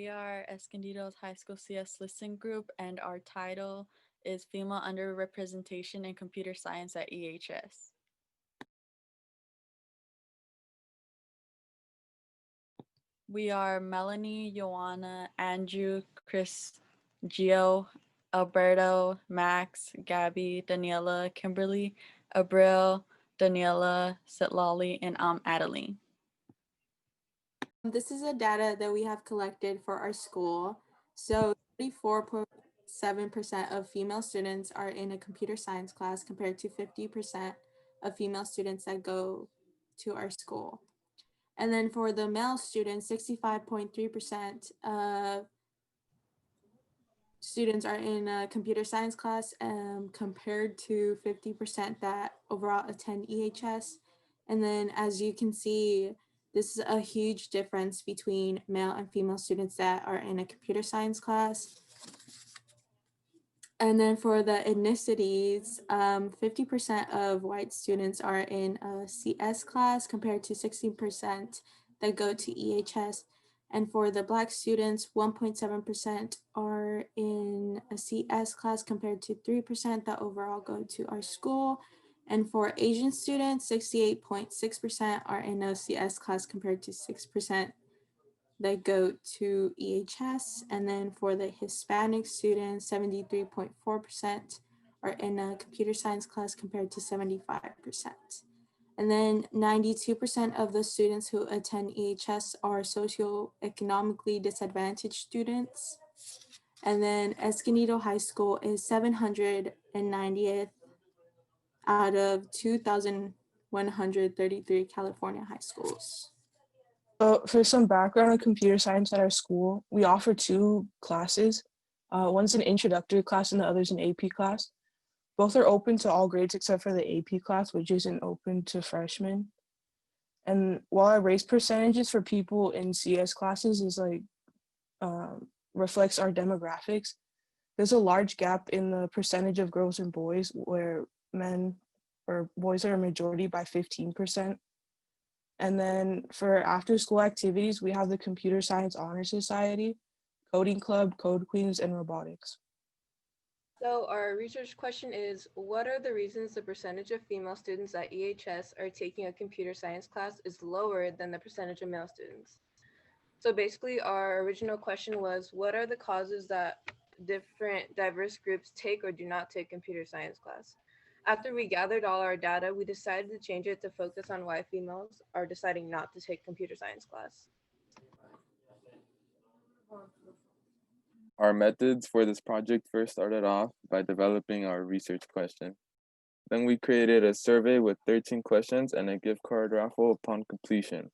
We are Escondido's high school CS Listen Group, and our title is Female Underrepresentation in Computer Science at EHS. We are Melanie, Joanna, Andrew, Chris, Gio, Alberto, Max, Gabby, Daniela, Kimberly, Abril, Daniela, Sitlali, and Adeline. This is the data that we have collected for our school. So 34.7% of female students are in a computer science class compared to 50% of female students that go to our school. And then for the male students, 65.3% of students are in a computer science class compared to 50% that overall attend EHS. And then as you can see, this is a huge difference between male and female students that are in a computer science class. And then for the ethnicities, 50% of white students are in a CS class compared to 16% that go to EHS. And for the Black students, 1.7% are in a CS class compared to 3% that overall go to our school. And for Asian students, 68.6% are in a CS class compared to 6% that go to EHS. And then for the Hispanic students, 73.4% are in a computer science class compared to 75%. And then 92% of the students who attend EHS are socioeconomically disadvantaged students. And then Escondido High School is 790th out of 2,133 California high schools. So for some background on computer science at our school, we offer two classes. One's an introductory class and the other's an AP class. Both are open to all grades except for the AP class, which isn't open to freshmen. And while our race percentages for people in CS classes is reflects our demographics, there's a large gap in the percentage of girls and boys where men or boys are a majority by 15%. And then for after school activities, we have the Computer Science Honor Society, Coding Club, Code Queens, and Robotics. So our research question is, what are the reasons the percentage of female students at EHS are taking a computer science class is lower than the percentage of male students? So basically our original question was, what are the causes that different diverse groups take or do not take computer science class? After we gathered all our data, we decided to change it to focus on why females are deciding not to take computer science class. Our methods for this project first started off by developing our research question. Then we created a survey with 13 questions and a gift card raffle upon completion.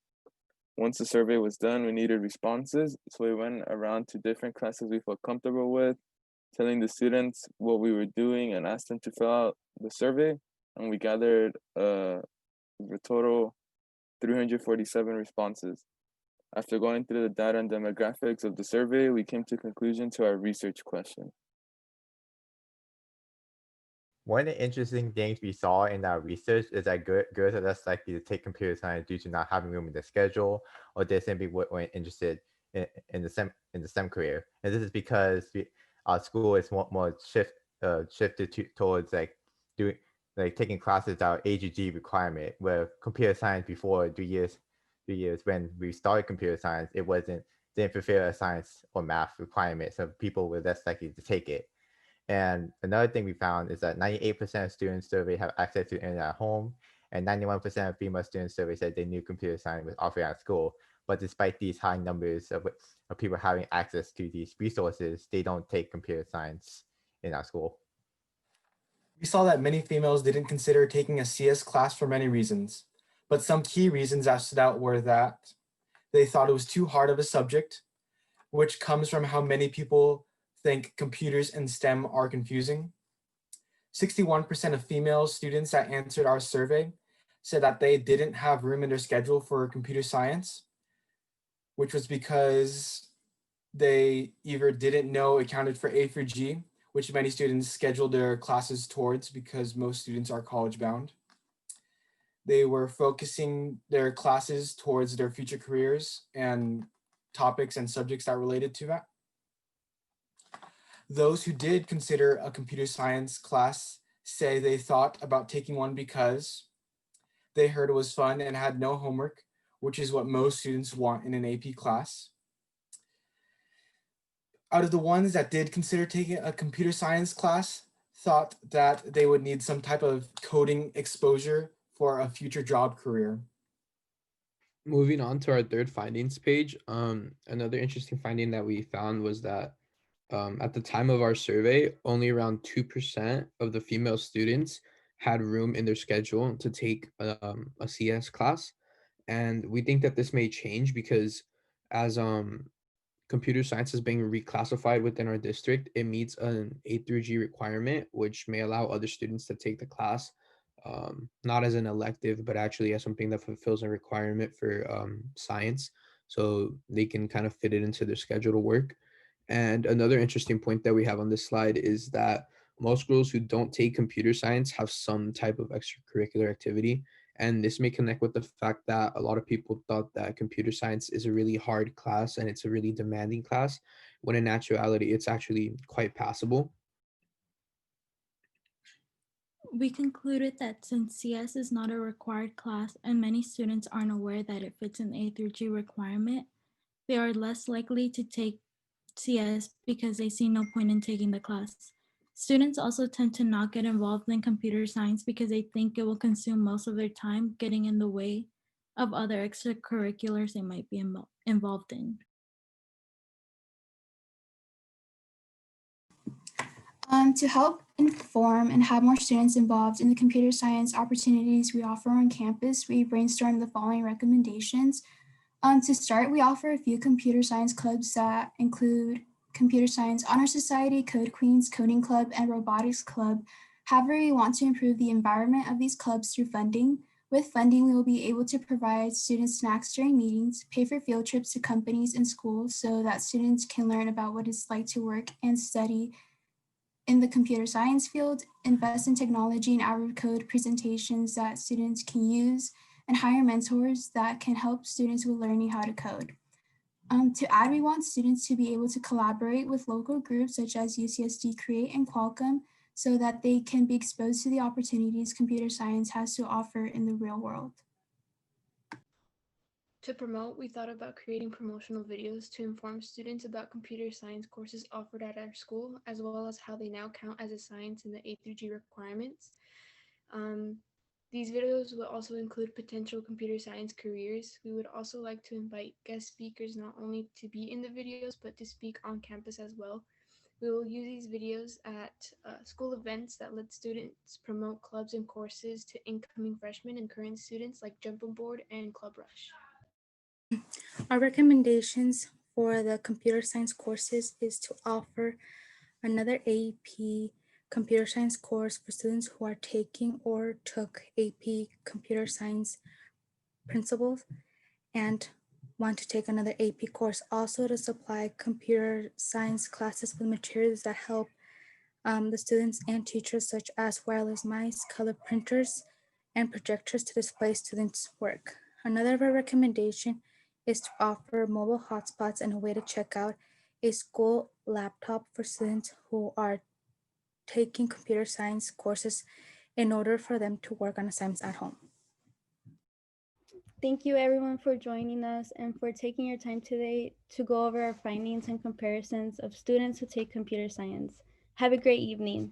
Once the survey was done, we needed responses, so we went around to different classes we felt comfortable with, telling the students what we were doing and asked them to fill out the survey, and we gathered a total 347 responses. After going through the data and demographics of the survey, we came to a conclusion to our research question. One of the interesting things we saw in our research is that girls are less likely to take computer science due to not having room in their schedule, or they simply weren't interested in the STEM career. And this is because our school is more shifted towards taking classes that are AGG requirement, where computer science before 3 years when we started computer science, didn't fulfill a science or math requirement, so people were less likely to take it. And another thing we found is that 98% of students surveyed have access to the internet at home, and 91% of female students surveyed said they knew computer science was offered at school. But despite these high numbers of people having access to these resources, they don't take computer science in our school. We saw that many females didn't consider taking a CS class for many reasons, but some key reasons that stood out were that they thought it was too hard of a subject, which comes from how many people think computers and STEM are confusing. 61% of female students that answered our survey said that they didn't have room in their schedule for computer science, which was because they either didn't know it counted for A through G, which many students scheduled their classes towards because most students are college bound. They were focusing their classes towards their future careers and topics and subjects that related to that. Those who did consider a computer science class say they thought about taking one because they heard it was fun and had no homework, which is what most students want in an AP class. Out of the ones that did consider taking a computer science class, thought that they would need some type of coding exposure for a future job career. Moving on to our third findings page, another interesting finding that we found was that at the time of our survey, only around 2% of the female students had room in their schedule to take a CS class. And we think that this may change because as computer science is being reclassified within our district, it meets an A through G requirement, which may allow other students to take the class, not as an elective, but actually as something that fulfills a requirement for science. So they can kind of fit it into their schedule to work. And another interesting point that we have on this slide is that most girls who don't take computer science have some type of extracurricular activity. And this may connect with the fact that a lot of people thought that computer science is a really hard class and it's a really demanding class, when in actuality, it's actually quite passable. We concluded that since CS is not a required class and many students aren't aware that it fits an A through G requirement, they are less likely to take CS because they see no point in taking the class. Students also tend to not get involved in computer science because they think it will consume most of their time, getting in the way of other extracurriculars they might be involved in. To help inform and have more students involved in the computer science opportunities we offer on campus, we brainstormed the following recommendations. To start, we offer a few computer science clubs that include Computer Science Honor Society, Code Queens, Coding Club, and Robotics Club. However, we want to improve the environment of these clubs through funding. With funding, we will be able to provide students snacks during meetings, pay for field trips to companies and schools so that students can learn about what it's like to work and study in the computer science field, invest in technology and hour of code presentations that students can use, and hire mentors that can help students with learning how to code. To add, we want students to be able to collaborate with local groups such as UCSD Create and Qualcomm so that they can be exposed to the opportunities computer science has to offer in the real world. To promote, we thought about creating promotional videos to inform students about computer science courses offered at our school, as well as how they now count as a science in the A through G requirements. These videos will also include potential computer science careers. We would also like to invite guest speakers not only to be in the videos, but to speak on campus as well. We will use these videos at school events that let students promote clubs and courses to incoming freshmen and current students like Jumping Board and Club Rush. Our recommendations for the computer science courses is to offer another AP computer science course for students who are taking or took AP computer science principles and want to take another AP course. Also to supply computer science classes with materials that help the students and teachers, such as wireless mice, color printers, and projectors to display students' work. Another of our recommendation is to offer mobile hotspots and a way to check out a school laptop for students who are taking computer science courses in order for them to work on assignments at home. Thank you everyone for joining us and for taking your time today to go over our findings and comparisons of students who take computer science. Have a great evening.